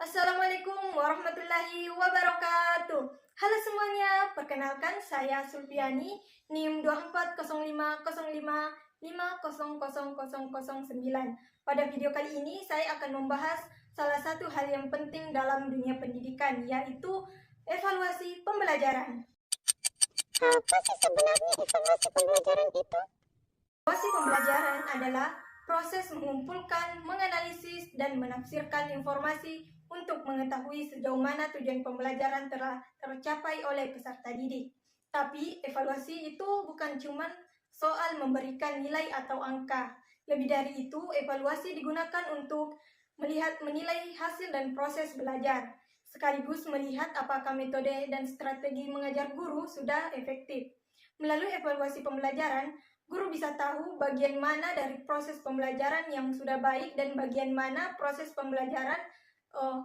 Assalamualaikum warahmatullahi wabarakatuh. Halo semuanya, perkenalkan saya Sulfiani, NIM 240555500009. Pada video kali ini saya akan membahas salah satu hal yang penting dalam dunia pendidikan, yaitu evaluasi pembelajaran. Apa sih sebenarnya evaluasi pembelajaran itu? Evaluasi pembelajaran adalah proses mengumpulkan, menganalisis, dan menafsirkan informasi untuk mengetahui sejauh mana tujuan pembelajaran telah tercapai oleh peserta didik. Tapi evaluasi itu bukan cuma soal memberikan nilai atau angka. Lebih dari itu, evaluasi digunakan untuk menilai hasil dan proses belajar, sekaligus melihat apakah metode dan strategi mengajar guru sudah efektif. Melalui evaluasi pembelajaran, guru bisa tahu bagian mana dari proses pembelajaran yang sudah baik dan bagian mana proses pembelajaran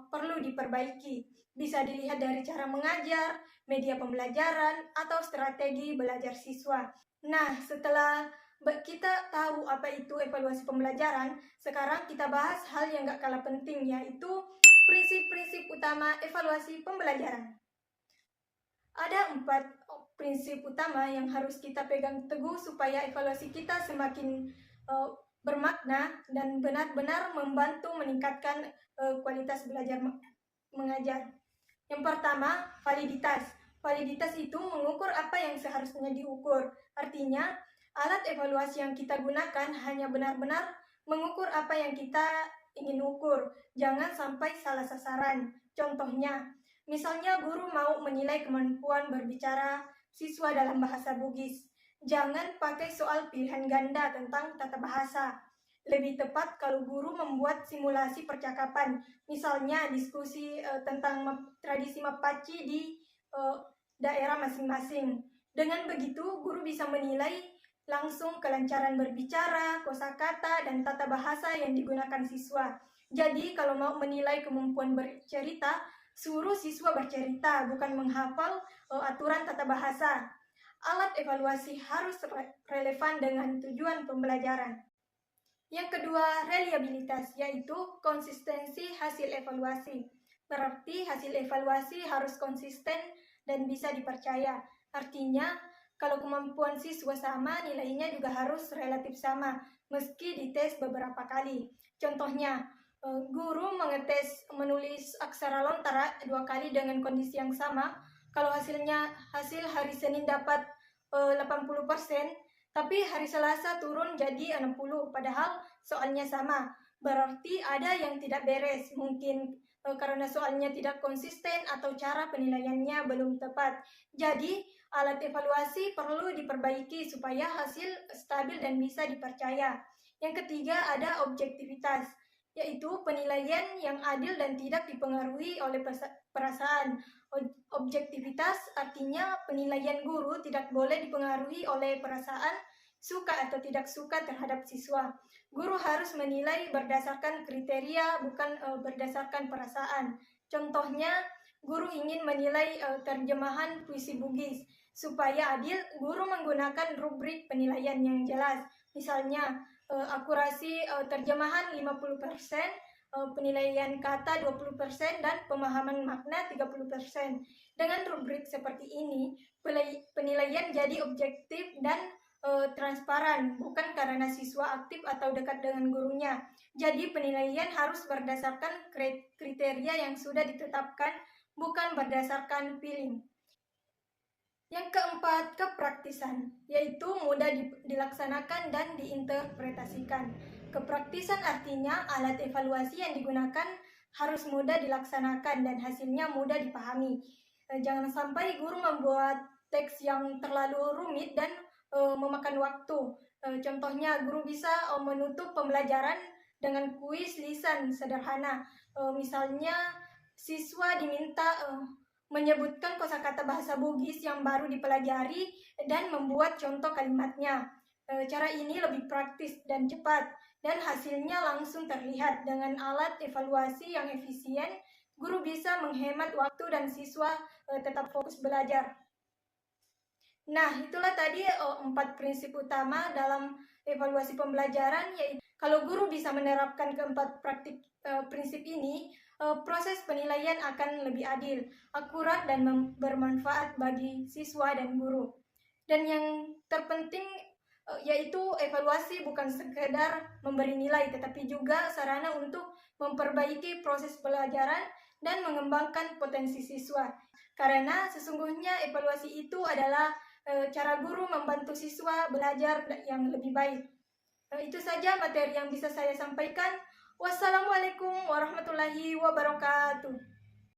perlu diperbaiki. Bisa dilihat dari cara mengajar, media pembelajaran, atau strategi belajar siswa. Nah, setelah kita tahu apa itu evaluasi pembelajaran, sekarang kita bahas hal yang gak kalah penting, yaitu prinsip-prinsip utama evaluasi pembelajaran. Ada 4 prinsip utama yang harus kita pegang teguh supaya evaluasi kita semakin bermakna dan benar-benar membantu meningkatkan kualitas belajar mengajar. Yang pertama, validitas. Validitas itu mengukur apa yang seharusnya diukur. Artinya, alat evaluasi yang kita gunakan hanya benar-benar mengukur apa yang kita ingin ukur. Jangan sampai salah sasaran. Contohnya, misalnya guru mau menilai kemampuan berbicara siswa dalam bahasa Bugis. Jangan pakai soal pilihan ganda tentang tata bahasa. Lebih tepat kalau guru membuat simulasi percakapan, misalnya diskusi tentang tradisi Mapaci di daerah masing-masing. Dengan begitu, guru bisa menilai langsung kelancaran berbicara, kosakata, dan tata bahasa yang digunakan siswa. Jadi, kalau mau menilai kemampuan bercerita, suruh siswa bercerita, bukan menghafal aturan tata bahasa. Alat evaluasi harus relevan dengan tujuan pembelajaran. Yang kedua, reliabilitas, yaitu konsistensi hasil evaluasi. Berarti hasil evaluasi harus konsisten dan bisa dipercaya. Artinya, kalau kemampuan siswa sama, nilainya juga harus relatif sama, meski dites beberapa kali. Contohnya, guru mengetes menulis aksara lontara 2 kali dengan kondisi yang sama. Kalau hasil hari Senin dapat 80%, tapi hari Selasa turun jadi 60, padahal soalnya sama. Berarti ada yang tidak beres, mungkin karena soalnya tidak konsisten atau cara penilaiannya belum tepat. Jadi, alat evaluasi perlu diperbaiki supaya hasil stabil dan bisa dipercaya. Yang ketiga, ada objektivitas, yaitu penilaian yang adil dan tidak dipengaruhi oleh perasaan. Objektivitas artinya penilaian guru tidak boleh dipengaruhi oleh perasaan suka atau tidak suka terhadap siswa. Guru harus menilai berdasarkan kriteria, bukan berdasarkan perasaan. Contohnya, guru ingin menilai terjemahan puisi Bugis. Supaya adil, guru menggunakan rubrik penilaian yang jelas. Misalnya, akurasi terjemahan 50%, penilaian kata 20%, dan pemahaman makna 30%. Dengan rubrik seperti ini, penilaian jadi objektif dan transparan, bukan karena siswa aktif atau dekat dengan gurunya. Jadi penilaian harus berdasarkan kriteria yang sudah ditetapkan, bukan berdasarkan feeling. Yang keempat, kepraktisan, yaitu mudah dilaksanakan dan diinterpretasikan. Kepraktisan artinya alat evaluasi yang digunakan harus mudah dilaksanakan dan hasilnya mudah dipahami. Jangan sampai guru membuat teks yang terlalu rumit dan memakan waktu. Contohnya, guru bisa menutup pembelajaran dengan kuis lisan sederhana. Misalnya, siswa diminta menyebutkan kosakata bahasa Bugis yang baru dipelajari dan membuat contoh kalimatnya. Cara ini lebih praktis dan cepat, dan hasilnya langsung terlihat. Dengan alat evaluasi yang efisien, guru bisa menghemat waktu dan siswa tetap fokus belajar. Nah, itulah tadi 4 prinsip utama dalam evaluasi pembelajaran, yaitu kalau guru bisa menerapkan keempat prinsip ini, proses penilaian akan lebih adil, akurat, dan bermanfaat bagi siswa dan guru. Dan yang terpenting yaitu evaluasi bukan sekedar memberi nilai, tetapi juga sarana untuk memperbaiki proses pelajaran dan mengembangkan potensi siswa. Karena sesungguhnya evaluasi itu adalah cara guru membantu siswa belajar yang lebih baik. Itu saja materi yang bisa saya sampaikan. Wassalamualaikum warahmatullahi wabarakatuh.